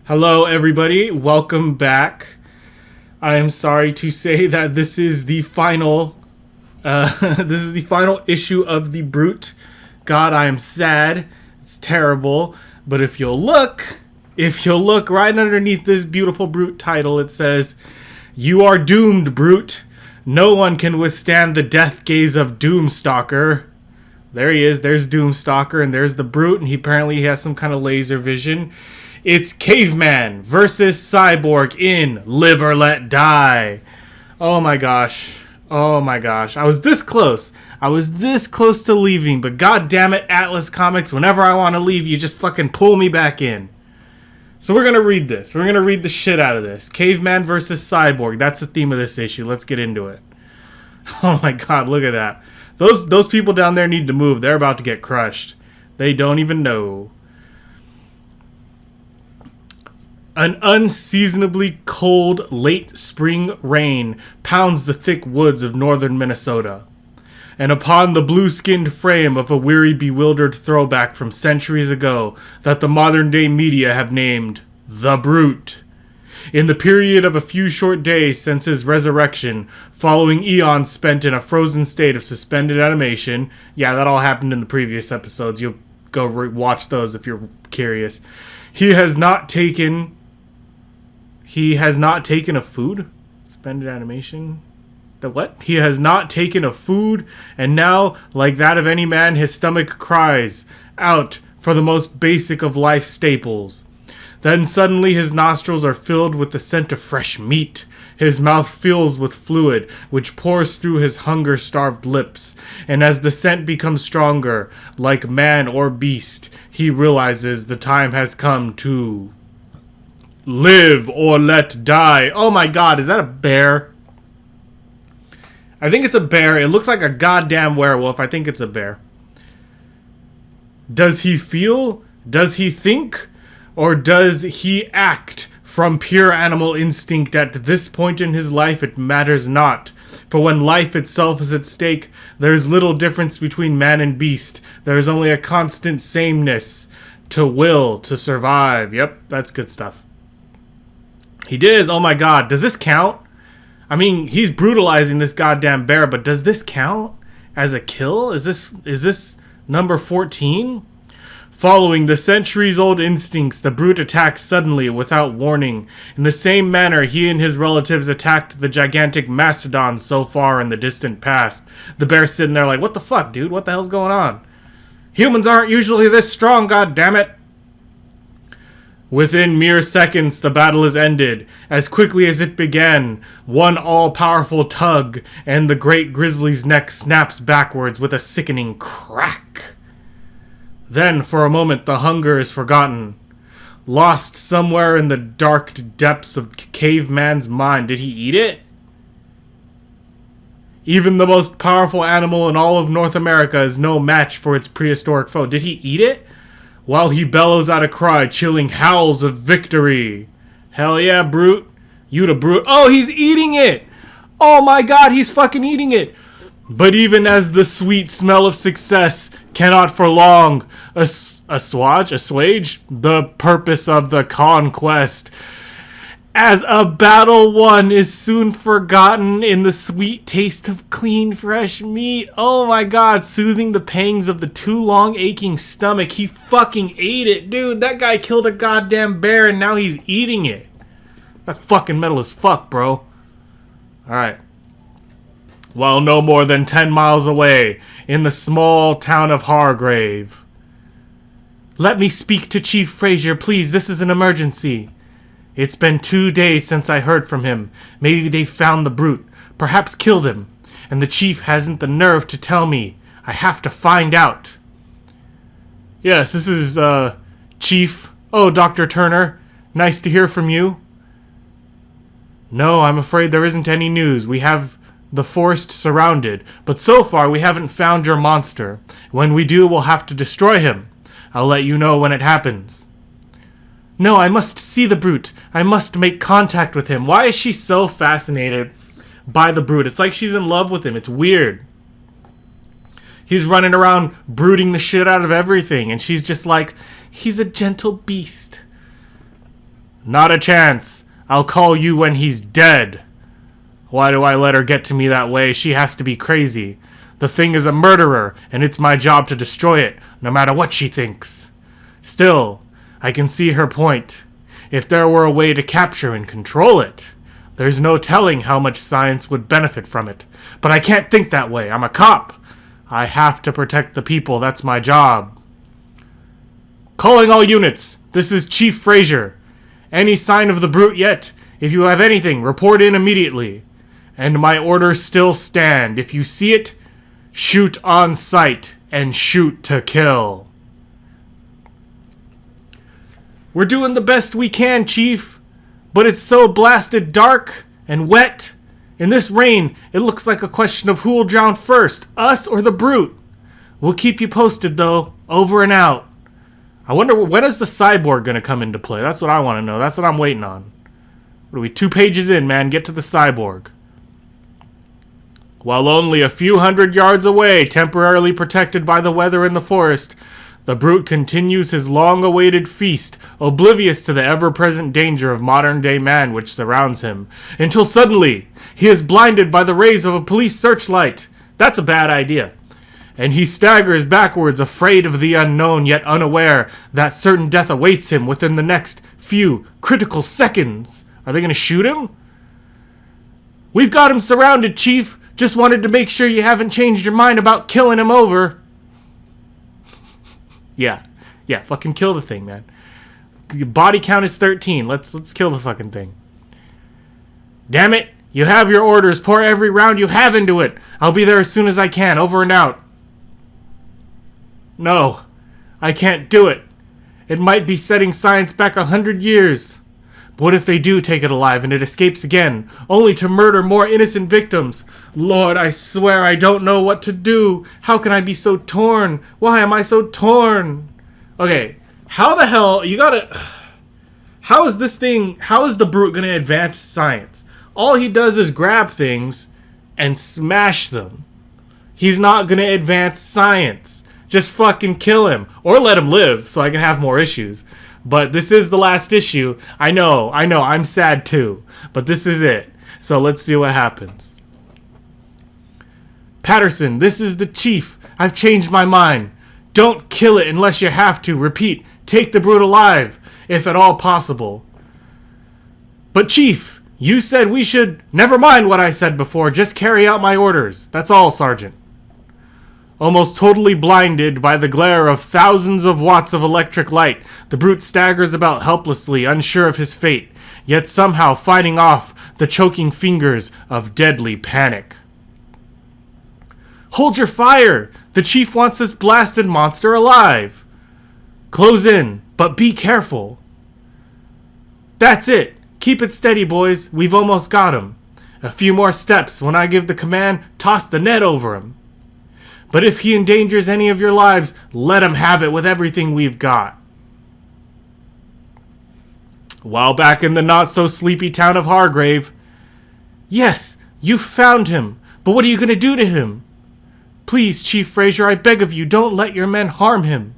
Hello, everybody. Welcome back. I am sorry to say that this is the final. This is the final issue of the Brute. God, I am sad. It's terrible. But if you'll look right underneath this beautiful Brute title, it says, "You are doomed, Brute. No one can withstand the death gaze of Doomstalker." There he is. There's Doomstalker, and there's the Brute, and he apparently has some kind of laser vision. It's Caveman versus Cyborg in Live or Let Die. Oh my gosh. Oh my gosh. I was this close. To leaving, but god damn it, Atlas Comics, whenever I want to leave, you just fucking pull me back in. So we're going to read this. We're going to read the shit out of this. Caveman versus Cyborg. That's the theme of this issue. Let's get into it. Oh my god, look at that. Those people down there need to move. They're about to get crushed. They don't even know. An unseasonably cold late spring rain pounds the thick woods of northern Minnesota. And upon the blue-skinned frame of a weary, bewildered throwback from centuries ago that the modern-day media have named The Brute. In the period of a few short days since his resurrection, following eons spent in a frozen state of suspended animation, yeah, that all happened in the previous episodes, you'll go watch those if you're curious, he has not taken a food? Suspended animation? The what? He has not taken a food, and now, like that of any man, his stomach cries out for the most basic of life staples. Then suddenly his nostrils are filled with the scent of fresh meat. His mouth fills with fluid, which pours through his hunger-starved lips. And as the scent becomes stronger, like man or beast, he realizes the time has come to live or let die. Oh my god, is that a bear? I think it's a bear. It looks like a goddamn werewolf. I think it's a bear. Does he feel? Does he think? Or does he act from pure animal instinct? At this point in his life, it matters not. For when life itself is at stake, there is little difference between man and beast. There is only a constant sameness to will to survive. Yep, that's good stuff. He did. Oh my god. Does this count? I mean, he's brutalizing this goddamn bear, but does this count as a kill? Is this number 14? Following the centuries-old instincts, the Brute attacks suddenly without warning. In the same manner, he and his relatives attacked the gigantic mastodons so far in the distant past. The bear's sitting there like, what the fuck, dude? What the hell's going on? Humans aren't usually this strong, goddammit. Within mere seconds, the battle is ended. As quickly as it began, one all-powerful tug, and the great grizzly's neck snaps backwards with a sickening crack. Then, for a moment, the hunger is forgotten. Lost somewhere in the dark depths of Caveman's mind. Did he eat it? Even the most powerful animal in all of North America is no match for its prehistoric foe. Did he eat it? While he bellows out a cry, chilling howls of victory. Hell yeah, Brute. You the Brute. Oh, he's eating it! Oh my god, he's fucking eating it! But even as the sweet smell of success cannot for long assuage the purpose of the conquest, as a battle won is soon forgotten in the sweet taste of clean, fresh meat. Oh my god, soothing the pangs of the too long aching stomach. He fucking ate it. Dude, that guy killed a goddamn bear and now he's eating it. That's fucking metal as fuck, bro. Alright. While no more than 10 miles away, in the small town of Hargrave. Let me speak to Chief Frazier, please. This is an emergency. It's been 2 days since I heard from him. Maybe they found the Brute, perhaps killed him, and the chief hasn't the nerve to tell me. I have to find out. Yes, this is, Chief. Oh, Dr. Turner. Nice to hear from you. No, I'm afraid there isn't any news. We have the forest surrounded, but so far we haven't found your monster. When we do, we'll have to destroy him. I'll let you know when it happens. No, I must see the Brute. I must make contact with him. Why is she so fascinated by the Brute? It's like she's in love with him. It's weird. He's running around brooding the shit out of everything, and she's just like, he's a gentle beast. Not a chance. I'll call you when he's dead. Why do I let her get to me that way? She has to be crazy. The thing is a murderer, and it's my job to destroy it, no matter what she thinks. Still, I can see her point. If there were a way to capture and control it, there's no telling how much science would benefit from it. But I can't think that way. I'm a cop. I have to protect the people. That's my job. Calling all units. This is Chief Frazier. Any sign of the brute yet? If you have anything, report in immediately. And my orders still stand. If you see it, shoot on sight and shoot to kill. We're doing the best we can, Chief. But it's so blasted dark and wet. In this rain, it looks like a question of who'll drown first, us or the brute. We'll keep you posted, though. Over and out. I wonder, when is the cyborg going to come into play? That's what I want to know. That's what I'm waiting on. What are we, 2 pages in, man? Get to the cyborg. While only a few hundred yards away, temporarily protected by the weather in the forest, the brute continues his long-awaited feast, oblivious to the ever-present danger of modern-day man which surrounds him, until suddenly he is blinded by the rays of a police searchlight. That's a bad idea. And he staggers backwards, afraid of the unknown, yet unaware that certain death awaits him within the next few critical seconds. Are they going to shoot him? We've got him surrounded, Chief. Just wanted to make sure you haven't changed your mind about killing him over. Yeah, fucking kill the thing, man. Body count is 13. Let's kill the fucking thing. Damn it. You have your orders. Pour every round you have into it. I'll be there as soon as I can. Over and out. No, I can't do it. It might be setting science back 100 years. But what if they do take it alive and it escapes again, only to murder more innocent victims? Lord, I swear I don't know what to do. How can I be so torn? Why am I so torn? Okay, how the hell, how is the brute gonna advance science? All he does is grab things and smash them. He's not gonna advance science. Just fucking kill him. Or let him live so I can have more issues. But this is the last issue. I know, I'm sad too. But this is it. So let's see what happens. Patterson, this is the Chief. I've changed my mind. Don't kill it unless you have to. Repeat, take the brute alive, if at all possible. But Chief, you said we should... Never mind what I said before. Just carry out my orders. That's all, Sergeant. Almost totally blinded by the glare of thousands of watts of electric light, the brute staggers about helplessly, unsure of his fate, yet somehow fighting off the choking fingers of deadly panic. Hold your fire! The Chief wants this blasted monster alive! Close in, but be careful. That's it! Keep it steady, boys. We've almost got him. A few more steps. When I give the command, toss the net over him. But if he endangers any of your lives, let him have it with everything we've got. While back in the not-so-sleepy town of Hargrave. Yes, you found him, but what are you going to do to him? Please, Chief Frazier, I beg of you, don't let your men harm him.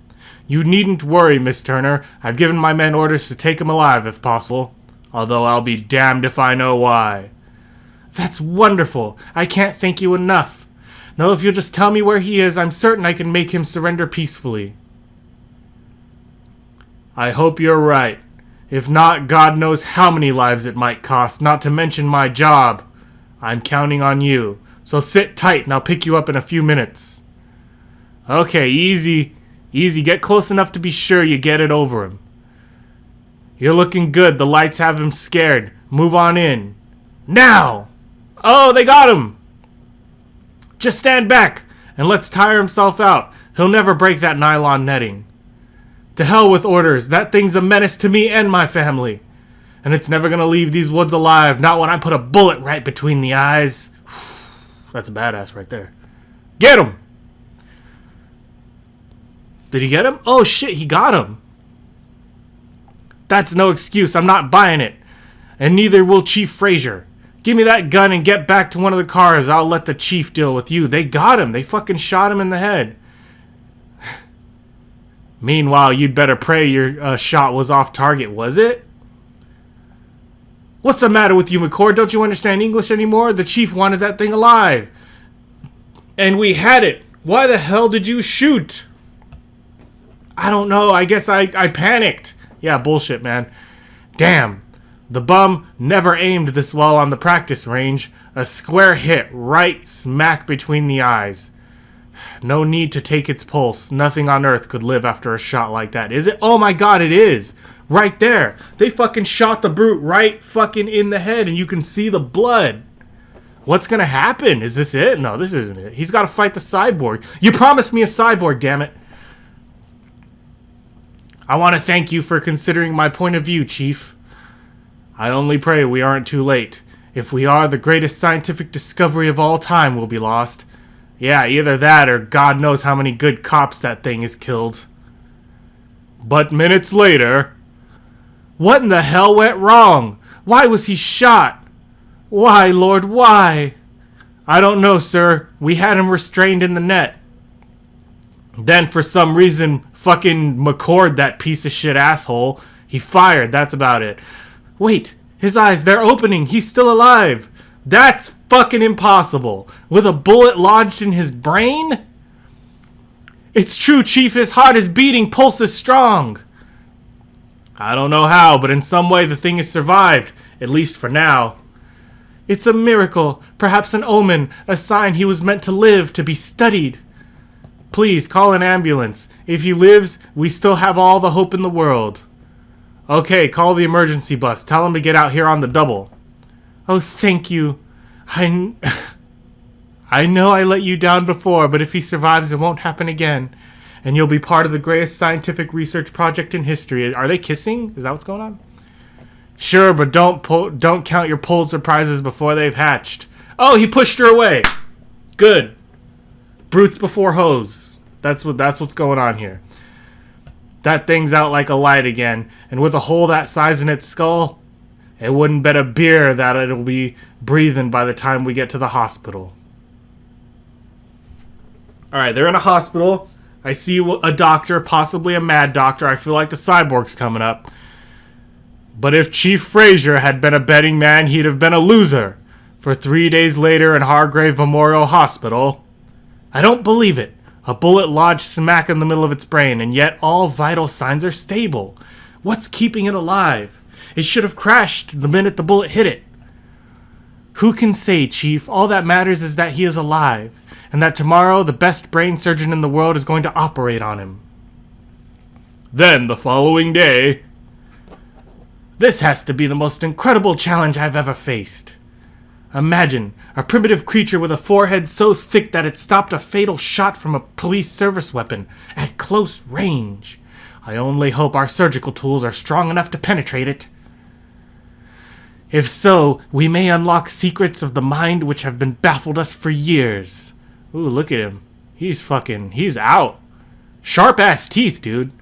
You needn't worry, Miss Turner. I've given my men orders to take him alive if possible. Although I'll be damned if I know why. That's wonderful. I can't thank you enough. Now, if you'll just tell me where he is, I'm certain I can make him surrender peacefully. I hope you're right. If not, God knows how many lives it might cost, not to mention my job. I'm counting on you. So sit tight and I'll pick you up in a few minutes. Okay, easy. Easy. Get close enough to be sure you get it over him. You're looking good. The lights have him scared. Move on in. Now! Oh, they got him! Just stand back and let's tire himself out. He'll never break that nylon netting. To hell with orders. That thing's a menace to me and my family. And it's never gonna leave these woods alive. Not when I put a bullet right between the eyes. That's a badass right there. Get him! Did he get him? Oh shit, he got him. That's no excuse. I'm not buying it. And neither will Chief Frazier. Give me that gun and get back to one of the cars. I'll let the Chief deal with you. They got him. They fucking shot him in the head. Meanwhile, you'd better pray your shot was off target, was it? What's the matter with you, McCord? Don't you understand English anymore? The chief wanted that thing alive. And we had it. Why the hell did you shoot? I don't know. I guess I panicked. Yeah, bullshit, man. Damn. The bum never aimed this well on the practice range. A square hit right smack between the eyes. No need to take its pulse. Nothing on earth could live after a shot like that. Is it? Oh my god, it is. Right there. They fucking shot the brute right fucking in the head and you can see the blood. What's gonna happen? Is this it? No, this isn't it. He's gotta fight the cyborg. You promised me a cyborg, damn it. I want to thank you for considering my point of view, Chief. I only pray we aren't too late. If we are, the greatest scientific discovery of all time will be lost. Yeah, either that or God knows how many good cops that thing has killed. But minutes later... What in the hell went wrong? Why was he shot? Why, Lord, why? I don't know, sir. We had him restrained in the net. Then, for some reason, fucking McCord, that piece of shit asshole, he fired. That's about it. Wait, his eyes, they're opening. He's still alive. That's fucking impossible. With a bullet lodged in his brain? It's true, Chief. His heart is beating. Pulse is strong. I don't know how, but in some way the thing has survived. At least for now. It's a miracle. Perhaps an omen. A sign he was meant to live, to be studied. Please, call an ambulance. If he lives, we still have all the hope in the world. Okay, call the emergency bus. Tell him to get out here on the double. Oh, thank you. I know I let you down before, but if he survives, it won't happen again. And you'll be part of the greatest scientific research project in history. Are they kissing? Is that what's going on? Sure, but don't count your Pulitzer prizes before they've hatched. Oh, he pushed her away. Good. Brutes before hoes. That's what's going on here. That thing's out like a light again, and with a hole that size in its skull, it wouldn't bet a beer that it'll be breathing by the time we get to the hospital. Alright, they're in a hospital. I see a doctor, possibly a mad doctor. I feel like the cyborg's coming up. But if Chief Frazier had been a betting man, he'd have been a loser. For 3 days later in Hargrave Memorial Hospital. I don't believe it. A bullet lodged smack in the middle of its brain, and yet all vital signs are stable. What's keeping it alive? It should have crashed the minute the bullet hit it. Who can say, Chief? All that matters is that he is alive, and that tomorrow the best brain surgeon in the world is going to operate on him. Then, the following day... This has to be the most incredible challenge I've ever faced. Imagine, a primitive creature with a forehead so thick that it stopped a fatal shot from a police service weapon at close range. I only hope our surgical tools are strong enough to penetrate it. If so, we may unlock secrets of the mind which have been baffled us for years. Ooh, look at him. He's out. Sharp-ass teeth, dude.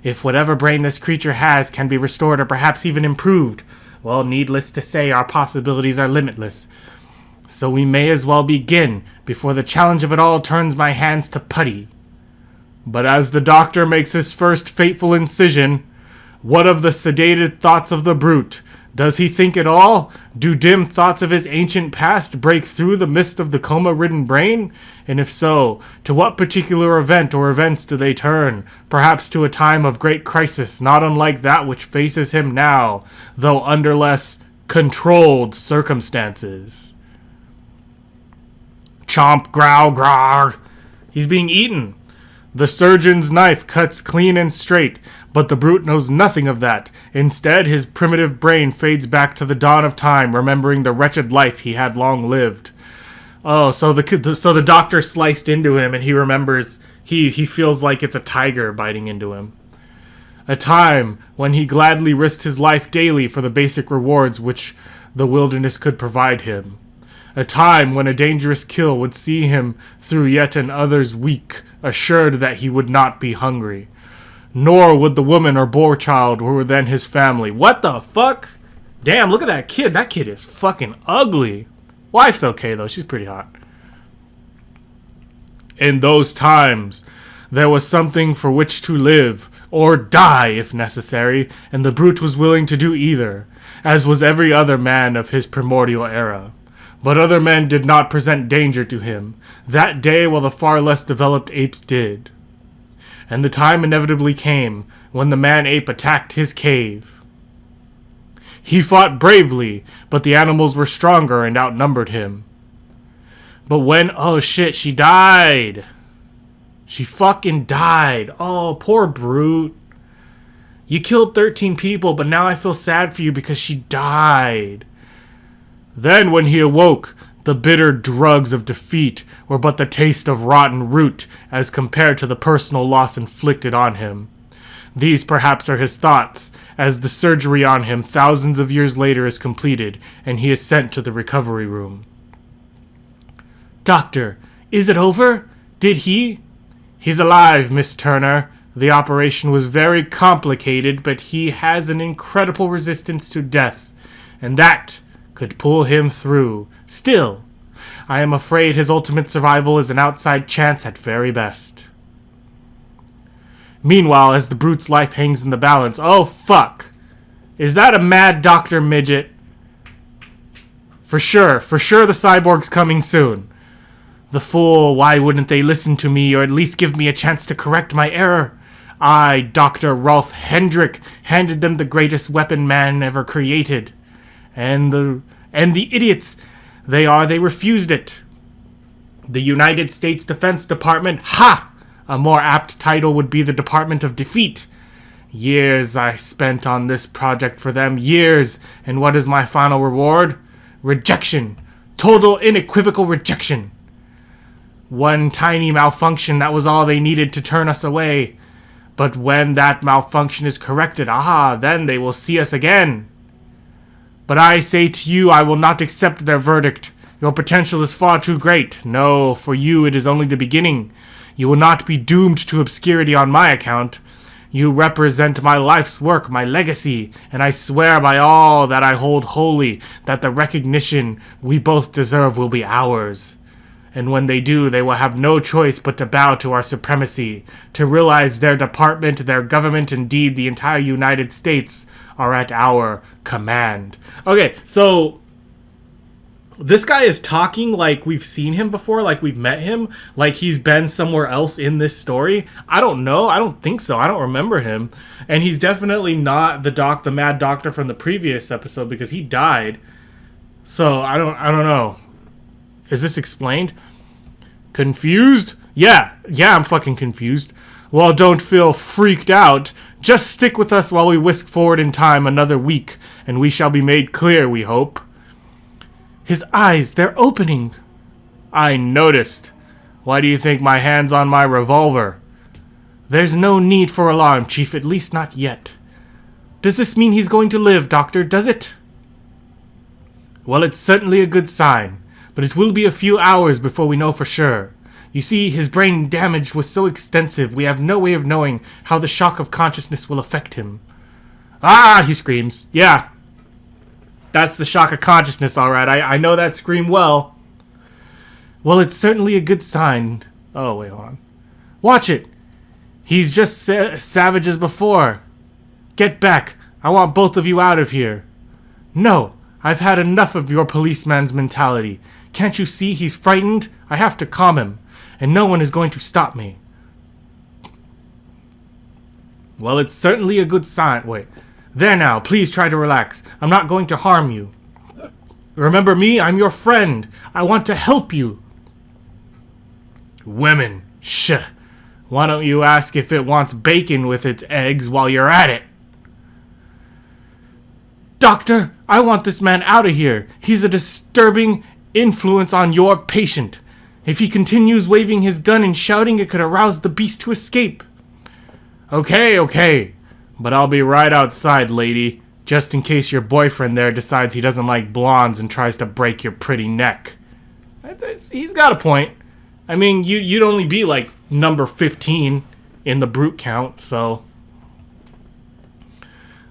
If whatever brain this creature has can be restored or perhaps even improved, well, needless to say, our possibilities are limitless. So we may as well begin before the challenge of it all turns my hands to putty. But as the doctor makes his first fateful incision, what of the sedated thoughts of the brute? Does he think at all? Do dim thoughts of his ancient past break through the mist of the coma-ridden brain? And if so, to what particular event or events do they turn? Perhaps to a time of great crisis, not unlike that which faces him now, though under less controlled circumstances. Chomp, growl, grog. He's being eaten. The surgeon's knife cuts clean and straight, but the brute knows nothing of that. Instead, his primitive brain fades back to the dawn of time, remembering the wretched life he had long lived. Oh, so the doctor sliced into him, and he remembers. He feels like it's a tiger biting into him. A time when he gladly risked his life daily for the basic rewards which the wilderness could provide him. A time when a dangerous kill would see him through yet another's week, assured that he would not be hungry. Nor would the woman or boar child who were then his family. What the fuck? Damn, look at that kid. That kid is fucking ugly. Wife's okay, though. She's pretty hot. In those times, there was something for which to live, or die if necessary, and the brute was willing to do either, as was every other man of his primordial era. But other men did not present danger to him, that day while the far less developed apes did. And the time inevitably came when the man-ape attacked his cave. He fought bravely, but the animals were stronger and outnumbered him. But when... oh shit, she died! She fucking died. Oh, poor brute. You killed 13 people, but now I feel sad for you because she died. Then when he awoke, the bitter drugs of defeat were but the taste of rotten root as compared to the personal loss inflicted on him. These perhaps are his thoughts, as the surgery on him thousands of years later is completed, and he is sent to the recovery room. Doctor, is it over? Did he? He's alive, Miss Turner. The operation was very complicated, but he has an incredible resistance to death, and that could pull him through. Still, I am afraid his ultimate survival is an outside chance at very best. Meanwhile, as the brute's life hangs in the balance... oh, fuck! Is that a mad Dr. Midget? For sure the cyborg's coming soon. The fool, why wouldn't they listen to me, or at least give me a chance to correct my error? I, Dr. Rolf Hendrik, handed them the greatest weapon man ever created. And the idiots they refused it. The United States Defense Department, ha! A more apt title would be the Department of Defeat. Years I spent on this project for them, years, and what is my final reward? Rejection. Total unequivocal rejection. One tiny malfunction, that was all they needed to turn us away. But when that malfunction is corrected, then they will see us again. But I say to you, I will not accept their verdict. Your potential is far too great. No, for you it is only the beginning. You will not be doomed to obscurity on my account. You represent my life's work, my legacy, and I swear by all that I hold holy that the recognition we both deserve will be ours. And when they do, they will have no choice but to bow to our supremacy, to realize their department, their government, indeed the entire United States are at our command. Okay, so this guy is talking like we've seen him before, like we've met him, like he's been somewhere else in this story. I don't know. I don't think so. I don't remember him. And he's definitely not the mad doctor from the previous episode because he died. So I don't know. Is this explained? Confused? Yeah, I'm fucking confused. Well, don't feel freaked out. Just stick with us while we whisk forward in time another week, and we shall be made clear, we hope. His eyes, they're opening. I noticed. Why do you think my hand's on my revolver? There's no need for alarm, Chief, at least not yet. Does this mean he's going to live, Doctor, does it? Well, it's certainly a good sign, but it will be a few hours before we know for sure. You see, his brain damage was so extensive, we have no way of knowing how the shock of consciousness will affect him. Ah, he screams. Yeah. That's the shock of consciousness, all right. I know that scream well. Well, it's certainly a good sign. Oh, wait, hold on. Watch it. He's just savage as before. Get back. I want both of you out of here. No, I've had enough of your policeman's mentality. Can't you see he's frightened? I have to calm him, and no one is going to stop me. Well, it's certainly a good sign. Wait. There now, please try to relax. I'm not going to harm you. Remember me? I'm your friend. I want to help you. Women. Shh. Why don't you ask if it wants bacon with its eggs while you're at it? Doctor, I want this man out of here. He's a disturbing influence on your patient. If he continues waving his gun and shouting, it could arouse the beast to escape. Okay. But I'll be right outside, lady, just in case your boyfriend there decides he doesn't like blondes and tries to break your pretty neck. He's got a point. I mean, you'd only be like number 15 in the brute count, so...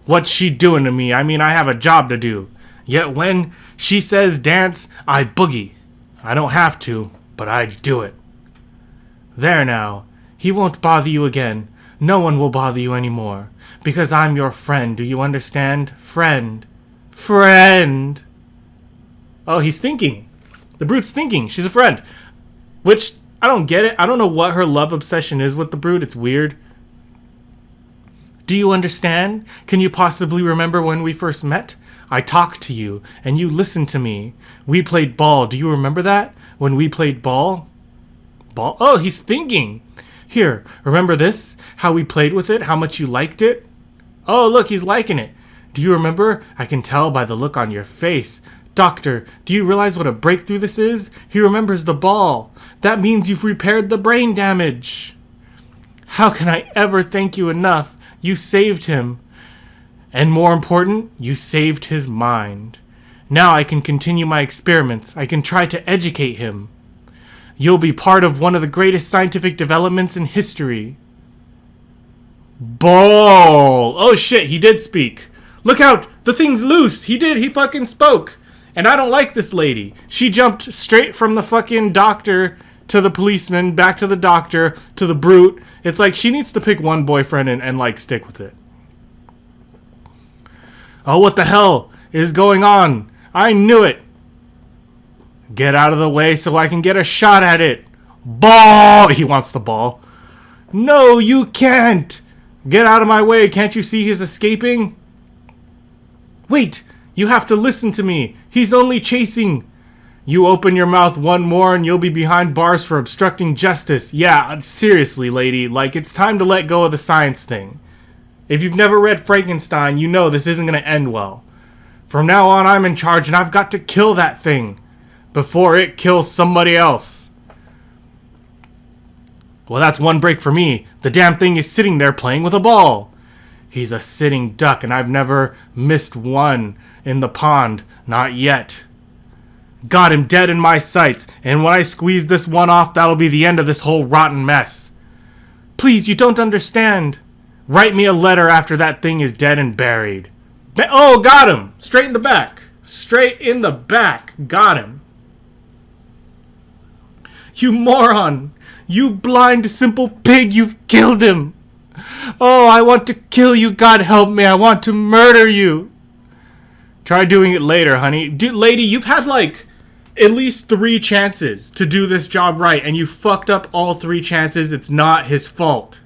What's she doing to me? I mean, I have a job to do. Yet when she says dance, I boogie. I don't have to, but I do it. There now. He won't bother you again. No one will bother you anymore. Because I'm your friend. Do you understand? Friend. Friend. Oh, he's thinking. The Brute's thinking. She's a friend. Which, I don't get it. I don't know what her love obsession is with the Brute. It's weird. Do you understand? Can you possibly remember when we first met? I talked to you, and you listened to me. We played ball. Do you remember that? When we played ball? Ball? Oh, he's thinking. Here, remember this? How we played with it? How much you liked it? Oh, look, he's liking it. Do you remember? I can tell by the look on your face. Doctor, do you realize what a breakthrough this is? He remembers the ball. That means you've repaired the brain damage. How can I ever thank you enough? You saved him. And more important, you saved his mind. Now I can continue my experiments. I can try to educate him. You'll be part of one of the greatest scientific developments in history. Ball! Oh shit, he did speak. Look out! The thing's loose! He fucking spoke! And I don't like this lady. She jumped straight from the fucking doctor to the policeman, back to the doctor, to the Brute. It's like she needs to pick one boyfriend and like stick with it. Oh, what the hell is going on? I knew it. Get out of the way so I can get a shot at it. Ball! He wants the ball. No, you can't. Get out of my way. Can't you see he's escaping? Wait, you have to listen to me. He's only chasing. You open your mouth one more and you'll be behind bars for obstructing justice. Yeah, seriously, lady. Like, it's time to let go of the science thing. If you've never read Frankenstein, you know this isn't going to end well. From now on, I'm in charge and I've got to kill that thing before it kills somebody else. Well, that's one break for me. The damn thing is sitting there playing with a ball. He's a sitting duck and I've never missed one in the pond. Not yet. Got him dead in my sights, and when I squeeze this one off, that'll be the end of this whole rotten mess. Please, you don't understand. Write me a letter after that thing is dead and buried. Oh, got him! Straight in the back. Straight in the back. Got him. You moron! You blind, simple pig, you've killed him! Oh, I want to kill you, God help me, I want to murder you! Try doing it later, honey. Lady, you've had like at least 3 chances to do this job right, and you fucked up all 3 chances. It's not his fault.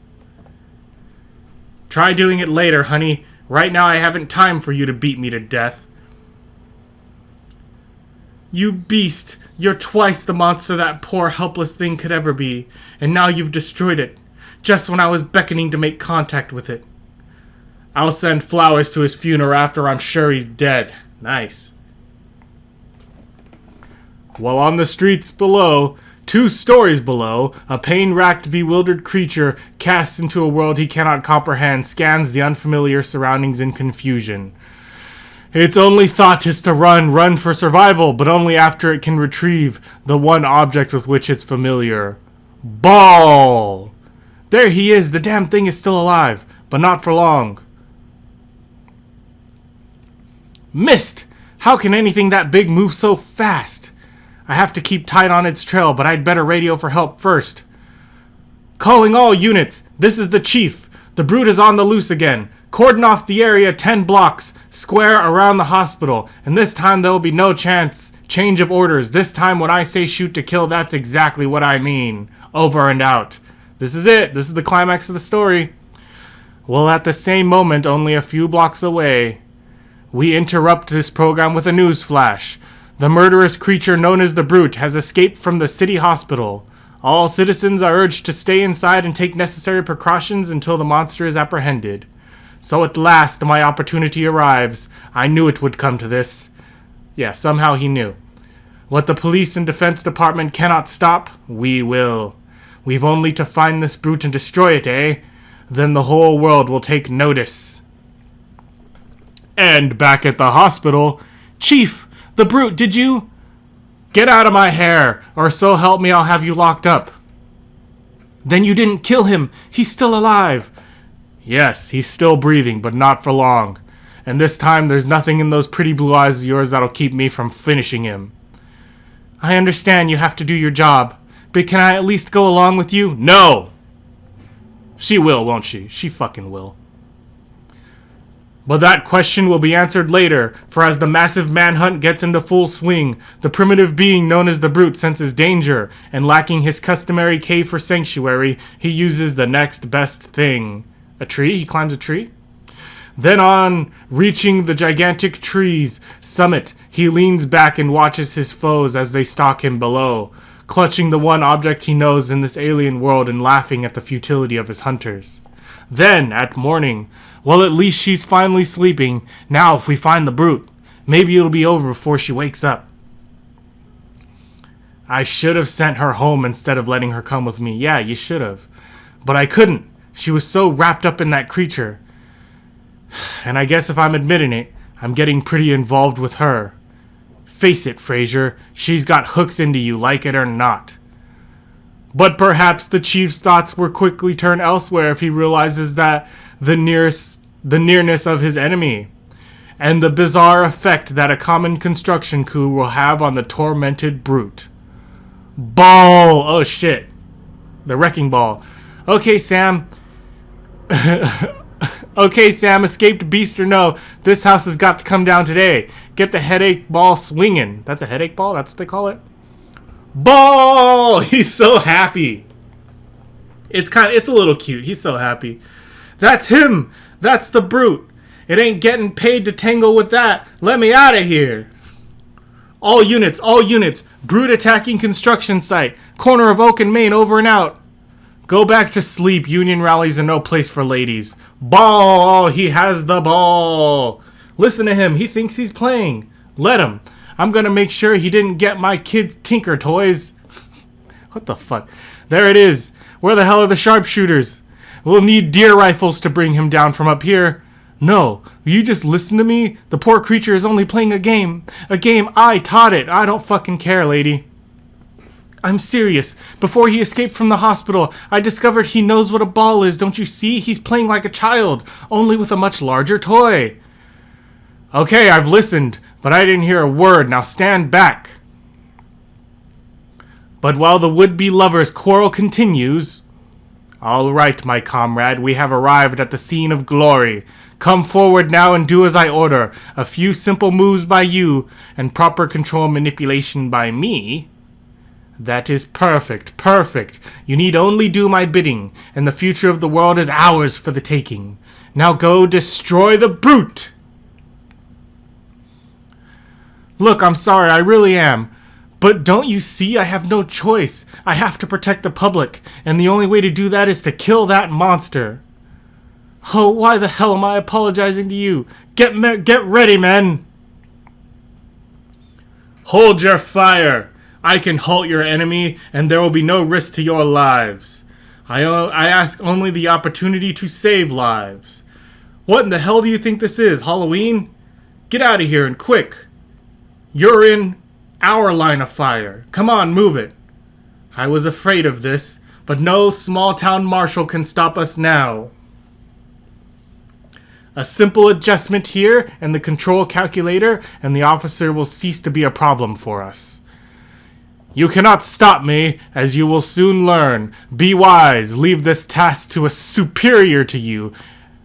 Try doing it later, honey. Right now I haven't time for you to beat me to death. You beast. You're twice the monster that poor helpless thing could ever be, and now you've destroyed it, just when I was beckoning to make contact with it. I'll send flowers to his funeral after I'm sure he's dead. Nice. While on the streets below, 2 stories below, a pain-racked, bewildered creature cast into a world he cannot comprehend scans the unfamiliar surroundings in confusion. Its only thought is to run for survival, but only after it can retrieve the one object with which it's familiar. Ball! There he is, the damn thing is still alive, but not for long. Missed! How can anything that big move so fast? I have to keep tight on its trail, but I'd better radio for help first. Calling all units. This is the chief. The Brute is on the loose again. Cordon off the area 10 blocks, square around the hospital, and this time there will be no change of orders. This time when I say shoot to kill, that's exactly what I mean. Over and out. This is it. This is the climax of the story. Well, at the same moment, only a few blocks away, we interrupt this program with a news flash. The murderous creature known as the Brute has escaped from the city hospital. All citizens are urged to stay inside and take necessary precautions until the monster is apprehended. So at last my opportunity arrives. I knew it would come to this. Yeah, somehow he knew. What the police and defense department cannot stop, we will. We've only to find this Brute and destroy it, eh? Then the whole world will take notice. And back at the hospital, Chief, the Brute, did you? Get out of my hair, or so help me I'll have you locked up. Then you didn't kill him. He's still alive. Yes, he's still breathing, but not for long. And this time there's nothing in those pretty blue eyes of yours that'll keep me from finishing him. I understand you have to do your job, but can I at least go along with you? No! She will, won't she? She fucking will. But that question will be answered later, for as the massive manhunt gets into full swing, the primitive being known as the Brute senses danger, and lacking his customary cave for sanctuary, he uses the next best thing. A tree? He climbs a tree? Then on reaching the gigantic tree's summit, he leans back and watches his foes as they stalk him below, clutching the one object he knows in this alien world and laughing at the futility of his hunters. Then, at morning, well, at least she's finally sleeping. Now, if we find the Brute, maybe it'll be over before she wakes up. I should have sent her home instead of letting her come with me. Yeah, you should have. But I couldn't. She was so wrapped up in that creature. And I guess if I'm admitting it, I'm getting pretty involved with her. Face it, Fraser, she's got hooks into you, like it or not. But perhaps the chief's thoughts will quickly turn elsewhere if he realizes that the nearness of his enemy, and the bizarre effect that a common construction coup will have on the tormented Brute. Ball! Oh shit. The wrecking ball. Okay, Sam. Okay, Sam, escaped beast or no, this house has got to come down today. Get the headache ball swinging. That's a headache ball? That's what they call it? Ball! He's so happy. It's a little cute. He's so happy. That's him. That's the Brute. It ain't getting paid to tangle with that. Let me out of here. All units. Brute attacking construction site. Corner of Oak and Main, over and out. Go back to sleep. Union rallies are no place for ladies. Ball! He has the ball. Listen to him. He thinks he's playing. Let him. I'm gonna make sure he didn't get my kid's Tinker toys. What the fuck? There it is. Where the hell are the sharpshooters? We'll need deer rifles to bring him down from up here. No, you just listen to me? The poor creature is only playing a game. A game I taught it. I don't fucking care, lady. I'm serious. Before he escaped from the hospital, I discovered he knows what a ball is. Don't you see? He's playing like a child, only with a much larger toy. Okay, I've listened, but I didn't hear a word. Now stand back. But while the would-be lover's quarrel continues... All right, my comrade, we have arrived at the scene of glory. Come forward now and do as I order. A few simple moves by you, and proper control manipulation by me. That is perfect, perfect. You need only do my bidding, and the future of the world is ours for the taking. Now go destroy the Brute! Look, I'm sorry, I really am. But don't you see, I have no choice. I have to protect the public, and the only way to do that is to kill that monster. Oh, why the hell am I apologizing to you? Get ready, men! Hold your fire! I can halt your enemy, and there will be no risk to your lives. I ask only the opportunity to save lives. What in the hell do you think this is, Halloween? Get out of here, and quick! You're in our line of fire. Come on, move it. I was afraid of this, but no small-town marshal can stop us now. A simple adjustment here and the control calculator, and the officer will cease to be a problem for us. You cannot stop me, as you will soon learn. Be wise, leave this task to a superior to you,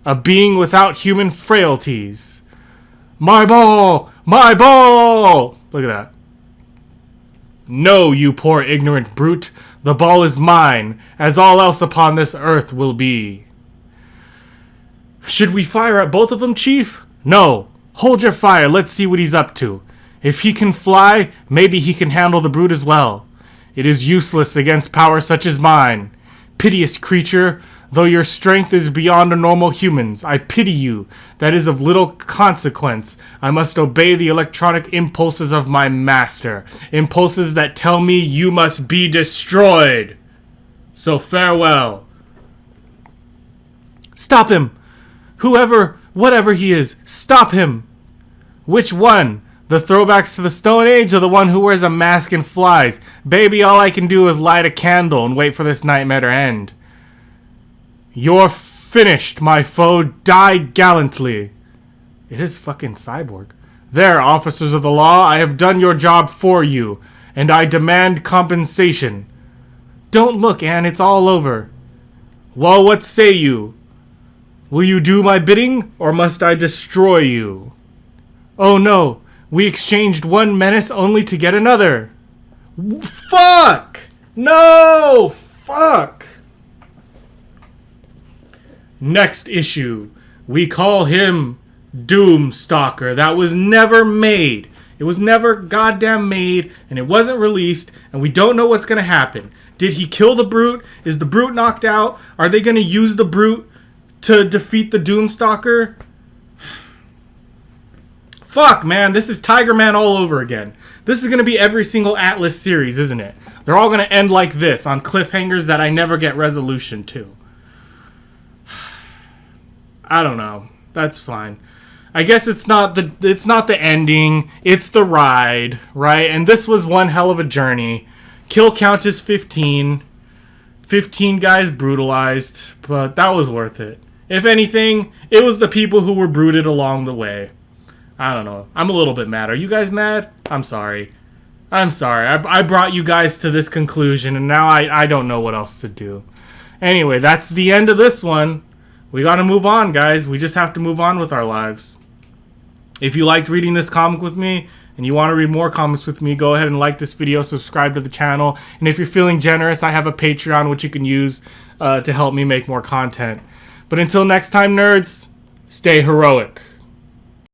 a being without human frailties. My ball! My ball! Look at that. No, you poor ignorant brute. The ball is mine, as all else upon this earth will be. Should we fire at both of them, Chief? No. Hold your fire. Let's see what he's up to. If he can fly, maybe he can handle the Brute as well. It is useless against power such as mine. Piteous creature, though your strength is beyond a normal human's, I pity you. That is of little consequence. I must obey the electronic impulses of my master. Impulses that tell me you must be destroyed. So farewell. Stop him! Whoever, whatever he is, stop him! Which one? The throwbacks to the Stone Age or the one who wears a mask and flies? Baby, all I can do is light a candle and wait for this nightmare to end. You're finished, my foe. Die gallantly. It is fucking Cyborg. There, officers of the law, I have done your job for you, and I demand compensation. Don't look, Anne, it's all over. Well, what say you? Will you do my bidding, or must I destroy you? Oh no, we exchanged one menace only to get another. Fuck! No! Fuck! Next issue. We call him Doomstalker. That was never made. It was never goddamn made, and it wasn't released, and we don't know what's gonna happen. Did he kill the Brute? Is the Brute knocked out? Are they gonna use the Brute to defeat the Doomstalker? Fuck, man, this is Tiger Man all over again. This is gonna be every single Atlas series, isn't it? They're all gonna end like this, on cliffhangers that I never get resolution to. I don't know. That's fine. I guess it's not the ending, it's the ride, right? And this was one hell of a journey. Kill count is 15. 15 guys brutalized, but that was worth it. If anything, it was the people who were brooted along the way. I don't know. I'm a little bit mad. Are you guys mad? I'm sorry. I'm sorry. I brought you guys to this conclusion, and now I don't know what else to do. Anyway, that's the end of this one. We gotta move on, guys. We just have to move on with our lives. If you liked reading this comic with me, and you want to read more comics with me, go ahead and like this video, subscribe to the channel, and if you're feeling generous, I have a Patreon which you can use to help me make more content. But until next time, nerds, stay heroic.